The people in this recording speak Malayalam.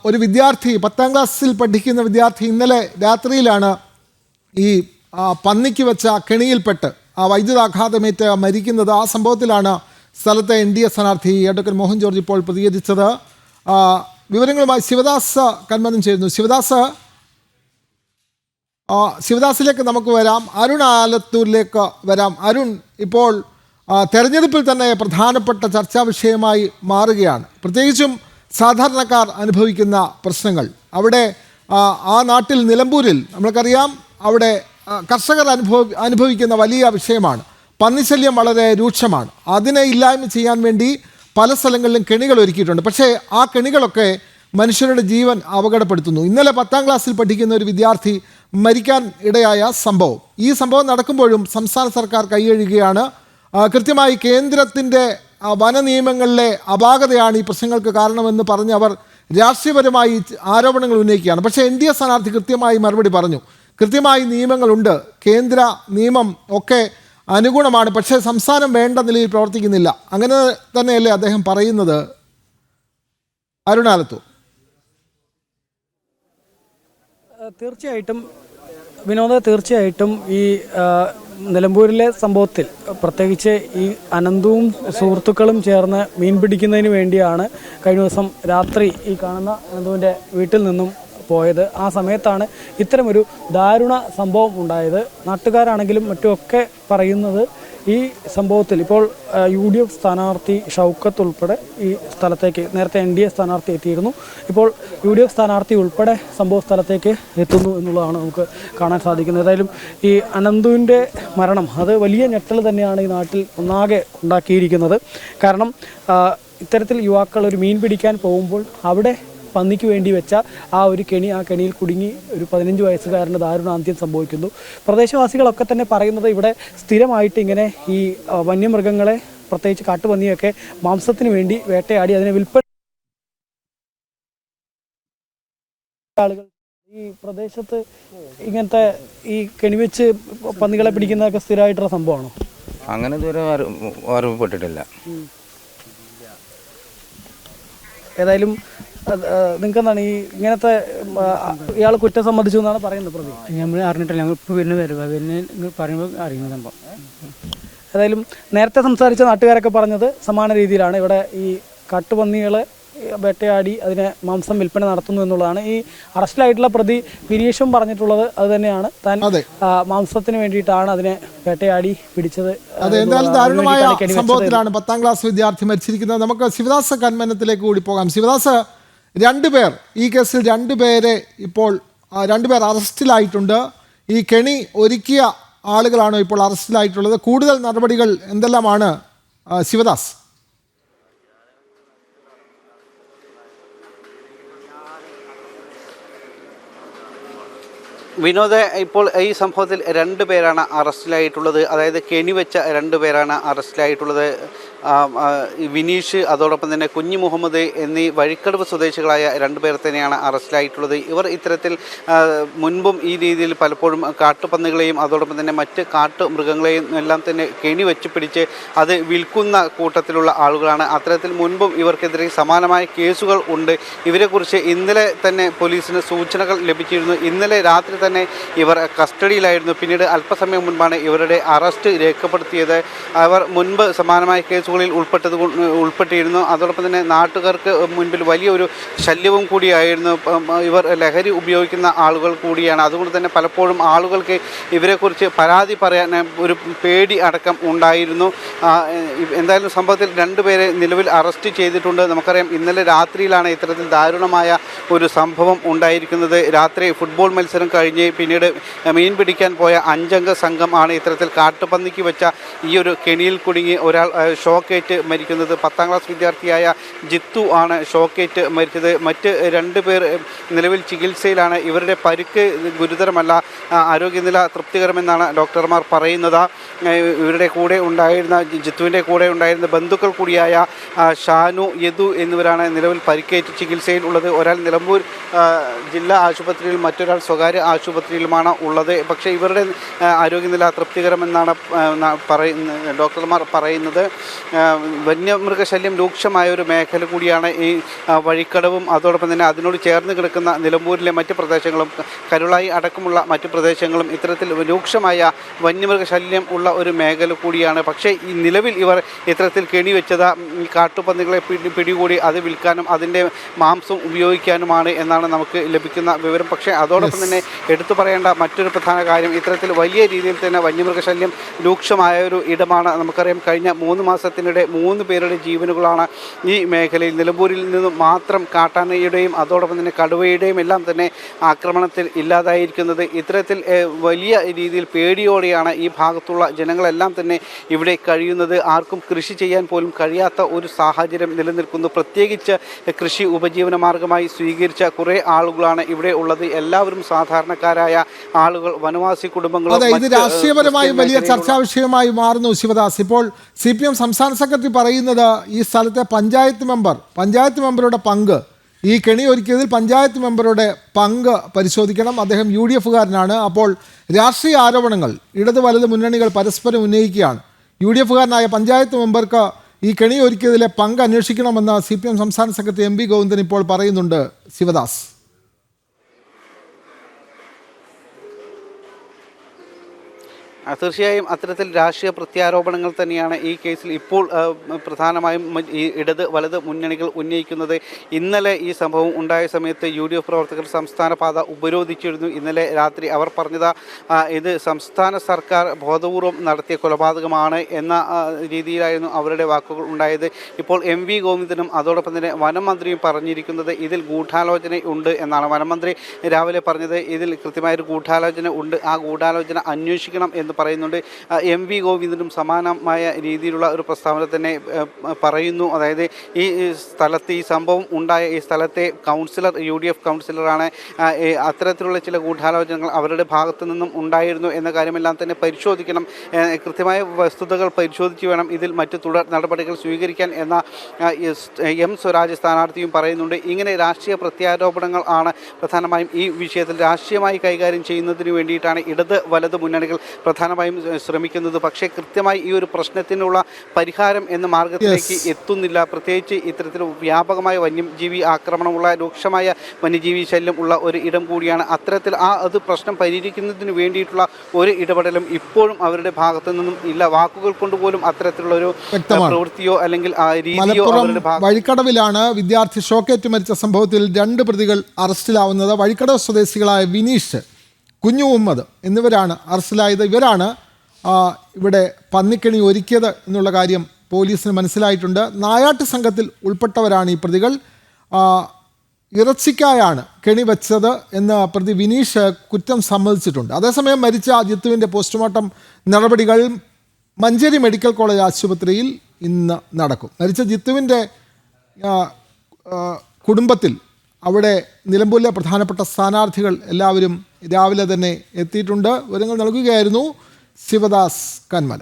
ഒരു വിദ്യാർത്ഥി 10ാം ക്ലാസ്സിൽ പഠിക്കുന്ന വിദ്യാർത്ഥി ഇന്നലെ രാത്രിയിലാണ് ഈ പന്നിക്ക് വെച്ച കെണിയിൽപ്പെട്ട് വൈദ്യുതാഘാതമേറ്റ് മരിക്കുന്നത്. ആ സംഭവത്തിലാണ് സ്ഥലത്തെ NDA സ്ഥാനാർത്ഥി അഡ്വക്കേറ്റ് മോഹൻ ജോർജ് ഇപ്പോൾ പ്രതികരിച്ചത്. വിവരങ്ങളുമായി ശിവദാസ് കന്മനം ചേരുന്നു. ശിവദാസിലേക്ക് നമുക്ക് വരാം. അരുൺ ആലത്തൂരിലേക്ക് വരാം. അരുൺ, ഇപ്പോൾ തെരഞ്ഞെടുപ്പിൽ തന്നെ പ്രധാനപ്പെട്ട ചർച്ചാ വിഷയമായി മാറുകയാണ്, പ്രത്യേകിച്ചും സാധാരണക്കാർ അനുഭവിക്കുന്ന പ്രശ്നങ്ങൾ. അവിടെ ആ നാട്ടിൽ നിലമ്പൂരിൽ നമ്മൾക്കറിയാം, അവിടെ കർഷകർ അനുഭവിക്കുന്ന വലിയ വിഷയമാണ്. പന്നിശല്യം വളരെ രൂക്ഷമാണ്. അതിനെ ഇല്ലായ്മ ചെയ്യാൻ വേണ്ടി പല സ്ഥലങ്ങളിലും കെണികൾ ഒരുക്കിയിട്ടുണ്ട്. പക്ഷേ ആ കെണികളൊക്കെ മനുഷ്യരുടെ ജീവൻ അപകടപ്പെടുത്തുന്നു. ഇന്നലെ 10ാം ക്ലാസ്സിൽ പഠിക്കുന്ന ഒരു വിദ്യാർത്ഥി മരിക്കാൻ ഇടയായ സംഭവം, ഈ സംഭവം നടക്കുമ്പോഴും സംസ്ഥാന സർക്കാർ കൈകഴുകുകയാണ്. കൃത്യമായി കേന്ദ്രത്തിൻ്റെ വന നിയമങ്ങളിലെ അപാകതയാണ് ഈ പ്രശ്നങ്ങൾക്ക് കാരണമെന്ന് പറഞ്ഞ് അവർ രാഷ്ട്രീയപരമായി ആരോപണങ്ങൾ ഉന്നയിക്കുകയാണ്. പക്ഷേ NDA സ്ഥാനാർത്ഥി കൃത്യമായി മറുപടി പറഞ്ഞു. കൃത്യമായി നിയമങ്ങളുണ്ട്, കേന്ദ്ര നിയമം ഒക്കെ അനുഗുണമാണ്, പക്ഷേ സംസ്ഥാനം വേണ്ട നിലയിൽ പ്രവർത്തിക്കുന്നില്ല. അങ്ങനെ തന്നെയല്ലേ അദ്ദേഹം പറയുന്നത്? അരുണാലത്തു. തീർച്ചയായിട്ടും വിനോദ, തീർച്ചയായിട്ടും ഈ നിലമ്പൂരിലെ സംഭവത്തിൽ പ്രത്യേകിച്ച് ഈ അനന്തവും സുഹൃത്തുക്കളും ചേർന്ന് മീൻ പിടിക്കുന്നതിന് വേണ്ടിയാണ് കഴിഞ്ഞ ദിവസം രാത്രി ഈ കാണുന്ന അനന്തുവിൻ്റെ വീട്ടിൽ നിന്നും പോയത്. ആ സമയത്താണ് ഇത്തരമൊരു ദാരുണ സംഭവം ഉണ്ടായത്. നാട്ടുകാരാണെങ്കിലും മറ്റുമൊക്കെ പറയുന്നത് ഈ സംഭവത്തിൽ ഇപ്പോൾ UDF സ്ഥാനാർത്ഥി ഷൗക്കത്ത് ഉൾപ്പെടെ ഈ സ്ഥലത്തേക്ക്, നേരത്തെ NDA സ്ഥാനാർത്ഥി എത്തിയിരുന്നു, ഇപ്പോൾ UDF സ്ഥാനാർത്ഥി ഉൾപ്പെടെ സംഭവ സ്ഥലത്തേക്ക് എത്തുന്നു എന്നുള്ളതാണ് നമുക്ക് കാണാൻ സാധിക്കുന്നത്. ഏതായാലും ഈ അനന്തുവിൻ്റെ മരണം അത് വലിയ ഞെട്ടൽ തന്നെയാണ് ഈ നാട്ടിൽ ഒന്നാകെ ഉണ്ടാക്കിയിരിക്കുന്നത്. കാരണം ഇത്തരത്തിൽ യുവാക്കൾ ഒരു മീൻ പിടിക്കാൻ പോകുമ്പോൾ അവിടെ പന്നിക്ക് വേണ്ടി വെച്ച ആ കെണിയിൽ കുടുങ്ങി ഒരു 15 വയസ്സുകാരന് ദാരുണാന്ത്യം സംഭവിക്കുന്നു. പ്രദേശവാസികളൊക്കെ തന്നെ പറയുന്നത് ഇവിടെ സ്ഥിരമായിട്ട് ഇങ്ങനെ ഈ വന്യമൃഗങ്ങളെ, പ്രത്യേകിച്ച് കാട്ടുപന്നിയൊക്കെ മാംസത്തിന് വേണ്ടി വേട്ടയാടി അതിനെ വിൽപ്പന ആളുകൾ ഈ പ്രദേശത്ത് ഇങ്ങനത്തെ ഈ കെണിവെച്ച് പന്നികളെ പിടിക്കുന്നതൊക്കെ സ്ഥിരമായിട്ടുള്ള സംഭവമാണോ? അങ്ങനെ ഇതുവരെ ഓർമ്മപ്പെട്ടിട്ടില്ല. ഏതായാലും നിങ്ങൾക്ക് എന്താണ് ഈ ഇങ്ങനത്തെ ഇയാൾ കുറ്റം സമ്മതിച്ചു എന്നാണ് പറയുന്നത് പ്രതി? നമ്മൾ അറിഞ്ഞിട്ടില്ല, ഞങ്ങൾ ഇപ്പോൾ വരുന്ന വരുമ്പോൾ പിന്നെ പറയുമ്പോൾ അറിയുന്ന സംഭവം. ഏതായാലും നേരത്തെ സംസാരിച്ച നാട്ടുകാരൊക്കെ പറഞ്ഞത് സമാന രീതിയിലാണ്. ഇവിടെ ഈ കാട്ടുപന്നികളെ വേട്ടയാടി അതിനെ മാംസം വിൽപ്പന നടത്തുന്നു എന്നുള്ളതാണ്. ഈ അറസ്റ്റിലായിട്ടുള്ള പ്രതി വിനീഷും പറഞ്ഞിട്ടുള്ളത് അത് തന്നെയാണ്. താൻ മാംസത്തിന് വേണ്ടിയിട്ടാണ് അതിനെ വേട്ടയാടി പിടിച്ചത്. എന്തായാലും ദാരുണമായ സംഭവത്തിലാണ് 10ാം ക്ലാസ് വിദ്യാർത്ഥി മരിച്ചിരിക്കുന്നത്. നമുക്ക് ശിവദാസ് കന്മനത്തിലേക്ക് കൂടി പോകാം. ശിവദാസ്, 2 പേർ ഈ കേസിൽ 2 പേരെ ഇപ്പോൾ 2 പേർ അറസ്റ്റിലായിട്ടുണ്ട്. ഈ കെണി ഒരുക്കിയ ആളുകളാണ് ഇപ്പോൾ അറസ്റ്റിലായിട്ടുള്ളത്. കൂടുതൽ നടപടികൾ എന്തെല്ലാമാണ് ശിവദാസ്? വിനോദ, ഇപ്പോൾ ഈ സംഭവത്തിൽ 2 പേരാണ് അറസ്റ്റിലായിട്ടുള്ളത്. അതായത് കെണി വെച്ച 2 പേരാണ് അറസ്റ്റിലായിട്ടുള്ളത്. വിനീഷ്, അതോടൊപ്പം തന്നെ കുഞ്ഞി മുഹമ്മദ് എന്നീ വഴിക്കടവ് സ്വദേശികളായ 2 പേർ തന്നെയാണ് അറസ്റ്റിലായിട്ടുള്ളത്. ഇവർ ഇത്തരത്തിൽ മുൻപും ഈ രീതിയിൽ പലപ്പോഴും കാട്ടുപന്നികളെയും അതോടൊപ്പം തന്നെ മറ്റ് കാട്ടുമൃഗങ്ങളെയും എല്ലാം തന്നെ കെണി വെച്ച് പിടിച്ച് അത് വിൽക്കുന്ന കൂട്ടത്തിലുള്ള ആളുകളാണ്. അത്തരത്തിൽ മുൻപും ഇവർക്കെതിരെ സമാനമായ കേസുകൾ ഉണ്ട്. ഇവരെക്കുറിച്ച് ഇന്നലെ തന്നെ പോലീസിന് സൂചനകൾ ലഭിച്ചിരുന്നു. ഇന്നലെ രാത്രി തന്നെ ഇവർ കസ്റ്റഡിയിലായിരുന്നു. പിന്നീട് അല്പസമയം മുൻപാണ് ഇവരുടെ അറസ്റ്റ് രേഖപ്പെടുത്തിയത്. അവർ മുൻപ് സമാനമായ കേസുകളിൽ ഉൾപ്പെട്ടിരുന്നു. അതോടൊപ്പം തന്നെ നാട്ടുകാർക്ക് മുൻപിൽ വലിയൊരു ശല്യവും കൂടിയായിരുന്നു. ഇവർ ലഹരി ഉപയോഗിക്കുന്ന ആളുകൾ കൂടിയാണ്. അതുകൊണ്ട് തന്നെ പലപ്പോഴും ആളുകൾക്ക് ഇവരെക്കുറിച്ച് പരാതി പറയാൻ ഒരു പേടി അടക്കം ഉണ്ടായിരുന്നു. എന്തായാലും സംഭവത്തിൽ 2 പേരെ നിലവിൽ അറസ്റ്റ് ചെയ്തിട്ടുണ്ട്. നമുക്കറിയാം, ഇന്നലെ രാത്രിയിലാണ് ഇത്തരത്തിൽ ദാരുണമായ ഒരു സംഭവം ഉണ്ടായിരിക്കുന്നത്. രാത്രി ഫുട്ബോൾ മത്സരം കഴിഞ്ഞ് പിന്നീട് മീൻ പിടിക്കാൻ പോയ 5 അംഗ സംഘം ആണ് ഇത്തരത്തിൽ കാട്ടുപന്നിക്ക് വെച്ച ഈ ഒരു കെണിയിൽ കുടുങ്ങി ഒരാൾ ഷോക്കേറ്റ് മരിക്കുന്നത്. 10ാം ക്ലാസ് വിദ്യാർത്ഥിയായ ജിത്തു ആണ് ഷോക്കേറ്റ് മരിച്ചത്. മറ്റ് 2 പേർ നിലവിൽ ചികിത്സയിലാണ്. ഇവരുടെ പരിക്ക് ഗുരുതരമല്ല, ആരോഗ്യനില തൃപ്തികരമെന്നാണ് ഡോക്ടർമാർ പറയുന്നത്. ഇവരുടെ കൂടെ ഉണ്ടായിരുന്ന ജിത്തുവിൻ്റെ കൂടെ ഉണ്ടായിരുന്ന ബന്ധുക്കൾ കൂടിയായ ഷാനു, യദു എന്നിവരാണ് നിലവിൽ പരിക്കേറ്റ് ചികിത്സയിൽ ഉള്ളത്. ഒരാൾ നിലമ്പൂർ ജില്ലാ ആശുപത്രിയിൽ, മറ്റൊരാൾ സ്വകാര്യ ആശുപത്രിയിലുമാണ് ഉള്ളത്. പക്ഷേ ഇവരുടെ ആരോഗ്യനില തൃപ്തികരമെന്നാണ് ഡോക്ടർമാർ പറയുന്നത്. വന്യമൃഗശല്യം രൂക്ഷമായ ഒരു മേഖല കൂടിയാണ് ഈ വഴിക്കടവും അതോടൊപ്പം തന്നെ അതിനോട് ചേർന്ന് കിടക്കുന്ന നിലമ്പൂരിലെ മറ്റ് പ്രദേശങ്ങളും കരുളായി അടക്കമുള്ള മറ്റ് പ്രദേശങ്ങളും ഇത്തരത്തിൽ രൂക്ഷമായ വന്യമൃഗശല്യം ഉള്ള ഒരു മേഖല കൂടിയാണ്. പക്ഷേ ഈ നിലവിൽ ഇവർ ഇത്തരത്തിൽ കെണി വെച്ചത് ഈ കാട്ടുപന്നികളെ പിടികൂടി അത് വിൽക്കാനും അതിൻ്റെ മാംസം ഉപയോഗിക്കാനുമാണ് എന്നാണ് നമുക്ക് ലഭിക്കുന്ന വിവരം. പക്ഷേ അതോടൊപ്പം തന്നെ എടുത്തു പറയേണ്ട മറ്റൊരു പ്രധാന കാര്യം, ഇത്തരത്തിൽ വലിയ രീതിയിൽ തന്നെ വന്യമൃഗശല്യം രൂക്ഷമായ ഒരു ഇടമാണ്. നമുക്കറിയാം, കഴിഞ്ഞ 3 മാസത്തിനിടെ 3 പേരുടെ ജീവനുകളാണ് ഈ മേഖലയിൽ നിലമ്പൂരിൽ നിന്നും മാത്രം കാട്ടാനയുടെയും അതോടൊപ്പം തന്നെ കടുവയുടെയും എല്ലാം തന്നെ ആക്രമണത്തിൽ ഇല്ലാതായിരിക്കുന്നത്. ഇത്തരത്തിൽ വലിയ രീതിയിൽ പേടിയോടെയാണ് ഈ ഭാഗത്തുള്ള ജനങ്ങളെല്ലാം തന്നെ ഇവിടെ കഴിയുന്നത്. ആർക്കും കൃഷി ചെയ്യാൻ പോലും കഴിയാത്ത ഒരു സാഹചര്യം നിലനിൽക്കുന്നു. പ്രത്യേകിച്ച് കൃഷി ഉപജീവന മാർഗമായി സ്വീകരിച്ച കുറേ ആളുകളാണ് ഇവിടെ ഉള്ളത്. എല്ലാവരും സാധാരണക്കാരായ ആളുകൾ, വനവാസി കുടുംബങ്ങൾ. അതെ, ഇത് രാഷ്ട്രീയപരമായും വലിയ ചർച്ചാ വിഷയമായി മാറുന്നു ശിവദാസ്. ഇപ്പോൾ CPM സംസ്ഥാന സെക്രട്ടറി പറയുന്നത് ഈ സ്ഥലത്തെ പഞ്ചായത്ത് മെമ്പറുടെ പങ്ക്, ഈ കെണി ഒരുക്കിയതിൽ പഞ്ചായത്ത് മെമ്പറുടെ പങ്ക് പരിശോധിക്കണം. അദ്ദേഹം UDF-കാരനാണ്. അപ്പോൾ രാഷ്ട്രീയ ആരോപണങ്ങൾ ഇടത് വലത് മുന്നണികൾ പരസ്പരം ഉന്നയിക്കുകയാണ്. UDF-കാരനായ പഞ്ചായത്ത് മെമ്പർക്ക് ഈ കെണി ഒരുക്കിയതിലെ പങ്ക് അന്വേഷിക്കണമെന്ന് CPM സംസ്ഥാന സെക്രട്ടറി MV ഗോവിന്ദൻ ഇപ്പോൾ പറയുന്നുണ്ട് ശിവദാസ്. തീർച്ചയായും അത്തരത്തിൽ രാഷ്ട്രീയ പ്രത്യാരോപണങ്ങൾ തന്നെയാണ് ഈ കേസിൽ ഇപ്പോൾ പ്രധാനമായും ഈ ഇടത് വലത് മുന്നണികൾ ഉന്നയിക്കുന്നത്. ഇന്നലെ ഈ സംഭവം ഉണ്ടായ സമയത്ത് UDF പ്രവർത്തകർ സംസ്ഥാന പാത ഉപരോധിച്ചിരുന്നു. ഇന്നലെ രാത്രി അവർ പറഞ്ഞത് ഇത് സംസ്ഥാന സർക്കാർ ബോധപൂർവം നടത്തിയ കൊലപാതകമാണ് എന്ന രീതിയിലായിരുന്നു അവരുടെ വാക്കുകൾ ഉണ്ടായത്. ഇപ്പോൾ MV ഗോവിന്ദനും അതോടൊപ്പം തന്നെ വനം മന്ത്രിയും പറഞ്ഞിരിക്കുന്നത് ഇതിൽ ഗൂഢാലോചന ഉണ്ട് എന്നാണ്. വനം മന്ത്രി രാവിലെ പറഞ്ഞത് ഇതിൽ കൃത്യമായൊരു ഗൂഢാലോചന ഉണ്ട്, ആ ഗൂഢാലോചന അന്വേഷിക്കണം എന്ന് പറയുന്നുണ്ട്. MV ഗോവിന്ദനും സമാനമായ രീതിയിലുള്ള ഒരു പ്രസ്താവന തന്നെ പറയുന്നു. അതായത് ഈ സ്ഥലത്ത് ഈ സംഭവം ഉണ്ടായ ഈ സ്ഥലത്തെ കൗൺസിലർ UDF കൗൺസിലറാണ്. അത്തരത്തിലുള്ള ചില ഗൂഢാലോചനകൾ അവരുടെ ഭാഗത്തു നിന്നും ഉണ്ടായിരുന്നു എന്ന കാര്യമെല്ലാം തന്നെ പരിശോധിക്കണം. കൃത്യമായ വസ്തുതകൾ പരിശോധിച്ച് വേണം ഇതിൽ മറ്റു തുടർ നടപടികൾ സ്വീകരിക്കാൻ എന്ന M സ്വരാജ് സ്ഥാനാർത്ഥിയും പറയുന്നുണ്ട്. ഇങ്ങനെ രാഷ്ട്രീയ പ്രത്യാരോപണങ്ങൾ ആണ് പ്രധാനമായും ഈ വിഷയത്തിൽ രാഷ്ട്രീയമായി കൈകാര്യം ചെയ്യുന്നതിന് വേണ്ടിയിട്ടാണ് ഇടത് വലത് മുന്നണികൾ പ്രധാനമായും ശ്രമിക്കുന്നത്. പക്ഷേ കൃത്യമായി ഈ ഒരു പ്രശ്നത്തിനുള്ള പരിഹാരം എന്ന മാർഗത്തിലേക്ക് എത്തുന്നില്ല. പ്രത്യേകിച്ച് ഇത്തരത്തിൽ വ്യാപകമായ വന്യജീവി ആക്രമണമുള്ള രൂക്ഷമായ വന്യജീവി ശല്യം ഉള്ള ഒരു ഇടം കൂടിയാണ്. അത്തരത്തിൽ അത് പ്രശ്നം പരിഹരിക്കുന്നതിന് വേണ്ടിയിട്ടുള്ള ഒരു ഇടപെടലും ഇപ്പോഴും അവരുടെ ഭാഗത്തു നിന്നും ഇല്ല. വാക്കുകൾ കൊണ്ടുപോലും അത്തരത്തിലുള്ള ഒരു പ്രവൃത്തിയോ അല്ലെങ്കിൽ രീതിയോ അവരുടെ വഴിക്കടവിലാണ് വിദ്യാർത്ഥി ഷോക്കേറ്റ് മരിച്ച സംഭവത്തിൽ 2 പ്രതികൾ അറസ്റ്റിലാവുന്നത്. വഴിക്കടവ് സ്വദേശികളായ വിനീഷ്, കുഞ്ഞു മുഹമ്മദ് എന്നിവരാണ് അറസ്റ്റിലായത്. ഇവരാണ് ഇവിടെ പന്നിക്കണി ഒരുക്കിയത് എന്നുള്ള കാര്യം പോലീസിന് മനസ്സിലായിട്ടുണ്ട്. നായാട്ട് സംഘത്തിൽ ഉൾപ്പെട്ടവരാണ് ഈ പ്രതികൾ. ഇറച്ചിക്കായാണ് കെണി വെച്ചത് എന്ന് പ്രതി വിനീഷ് കുറ്റം സമ്മതിച്ചിട്ടുണ്ട്. അതേസമയം മരിച്ച ജിത്തുവിൻ്റെ പോസ്റ്റ്മോർട്ടം നടപടികൾ മഞ്ചേരി മെഡിക്കൽ കോളേജ് ആശുപത്രിയിൽ ഇന്ന് നടക്കും. മരിച്ച ജിത്തുവിൻ്റെ കുടുംബത്തിൽ അവിടെ നിലമ്പൂരിലെ പ്രധാനപ്പെട്ട സ്ഥാനാർത്ഥികൾ എല്ലാവരും രാവിലെ തന്നെ എത്തിയിട്ടുണ്ട്. വിവരങ്ങൾ നൽകുകയായിരുന്നു ശിവദാസ് കന്മല.